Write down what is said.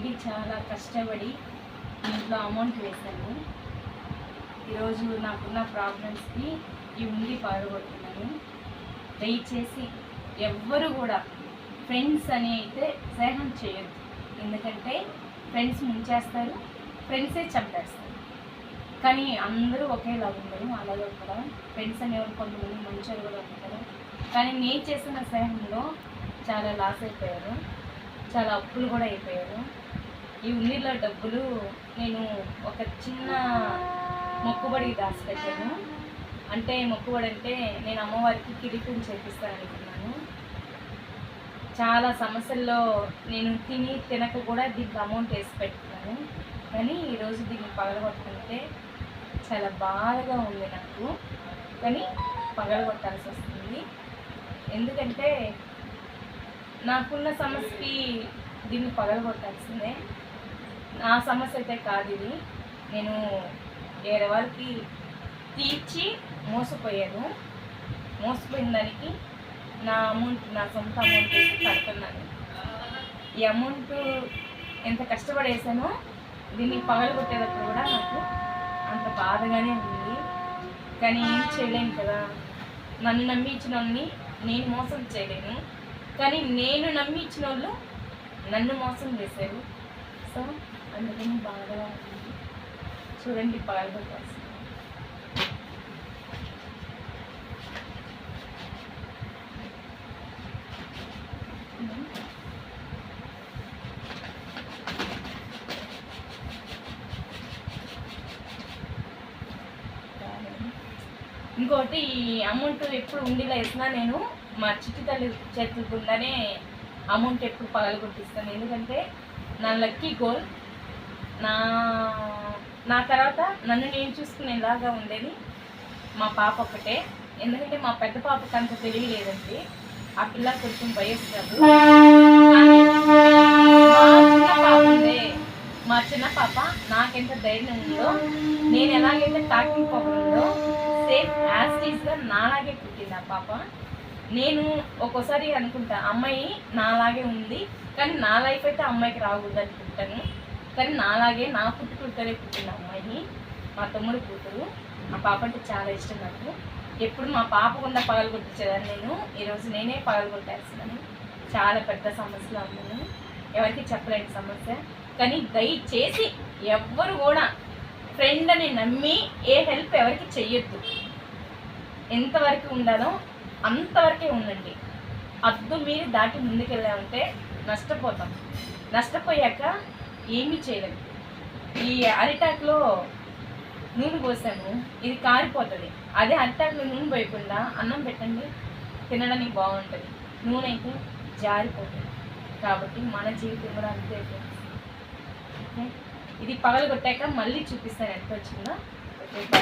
ఉండి చాలా కష్టపడి ఇంట్లో అమౌంట్ వేశాను. ఈరోజు నాకున్న ప్రాబ్లమ్స్కి ఈ ఉండి పాల్గొడుతున్నాను. దయచేసి ఎవ్వరు కూడా ఫ్రెండ్స్ అని అయితే స్నేహం చేయొద్దు. ఎందుకంటే ఫ్రెండ్స్ ముంచేస్తారు, ఫ్రెండ్సే చంపేస్తారు. కానీ అందరూ ఒకేలా ఉండరు. అలాగే కూడా ఫ్రెండ్స్ అనేవారు కొంతమంది మంచిగా కూడా ఉంటారు. కానీ నేను చేసిన స్నేహంలో చాలా లాస్ అయిపోయారు, చాలా అప్పులు కూడా అయిపోయారు. ఈ ఉన్నీళ్ళ డబ్బులు నేను ఒక చిన్న మొక్కుబడికి దాచిపెట్టాను. అంటే మొక్కుబడి అంటే నేను అమ్మవారికి కిరీటం చేపిస్తాననుకున్నాను. చాలా సమస్యల్లో నేను తినక కూడా దీనికి అమౌంట్ వేసి పెట్టుకున్నాను. కానీ ఈరోజు దీన్ని పగలగొట్టుకుంటే చాలా బాధగా ఉంది నాకు. కానీ పగలగొట్టాల్సి వస్తుంది. ఎందుకంటే నాకున్న సమస్యకి దీన్ని పగలగొట్టాల్సిందే. నా సమస్య అయితే కాదు ఇది. నేను వేరే వాళ్ళకి తీర్చి మోసపోయాను. మోసపోయిన దానికి నా అమౌంట్, నా సొంత అమౌంట్ వేసి కడుతున్నాను. ఈ అమౌంట్ ఎంత కష్టపడేసానో దీన్ని పగలగొట్టేటప్పుడు కూడా నాకు అంత బాధగానే ఉంది. కానీ ఏం చేయలేను కదా. నన్ను నమ్మి ఇచ్చిన వాళ్ళని నేను మోసం చేయలేను. కానీ నేను నమ్మి ఇచ్చిన వాళ్ళు నన్ను మోసం చేశారు. సో అందుకని బాధగా ఉంది. చూడండి పగలగొట్టాల్సి. ఇంకోటి, ఈ అమౌంట్ ఎప్పుడు ఉండిలా వేసినా నేను మా చిట్టి తల్లి చేతుల గుండానే అమౌంట్ ఎప్పుడు పగలగొట్టిస్తాను. ఎందుకంటే నా లక్కీ గోల్, నా తర్వాత నన్ను నేను చూసుకునేలాగా ఉండేది మా పాప ఒక్కటే. ఎందుకంటే మా పెద్ద పాపకి అంత తెలివి లేదండి. ఆ పిల్ల కొంచెం వయస్సు. మా చిన్న పాప నాకెంత ధైర్యం ఉందో, నేను ఎలాగైతే టాకింగ్ పవర్ ఉందో సేమ్ యాజ్ టీజ్గా నాలాగే పుట్టింది ఆ పాప. నేను ఒక్కోసారి అనుకుంటా అమ్మాయి నాలాగే ఉంది, కానీ నా లైఫ్ అయితే అమ్మాయికి రాకూడదు అనుకుంటాను. కానీ నాలాగే నా పుట్టుకుంటూనే పుట్టిన అమ్మాయి మా తమ్ముడు కూతురు. ఆ పాప అంటే చాలా ఇష్టం నాకు. ఎప్పుడు మా పాప గుండా పగలగొట్టించేదాన్ని నేను. ఈరోజు నేనే పగలగొట్టేస్తున్నాను. చాలా పెద్ద సమస్యలో ఉన్నాను, ఎవరికి చెప్పలేని సమస్య. కానీ దయచేసి ఎవ్వరు కూడా ఫ్రెండ్ అని నమ్మి ఏ హెల్ప్ ఎవరికి చెయ్యొద్దు. ఎంతవరకు ఉండాలో అంతవరకే ఉండండి. అద్దు మీరు దాటి ముందుకెళ్ళామంటే నష్టపోతాం. నష్టపోయాక ఏమీ చేయలేము. ఈ అరిటాకులో నూనె పోసాము, ఇది కారిపోతుంది. అదే అరిటాకులో నూనె పోయకుండా అన్నం పెట్టండి, తినడానికి బాగుంటుంది. నూనె అయితే జారిపోతుంది. కాబట్టి మన జీవితం కూడా అంతే. ఇది పగలగొట్టాక మళ్ళీ చూపిస్తాను ఎంత వచ్చిందో. ఓకే.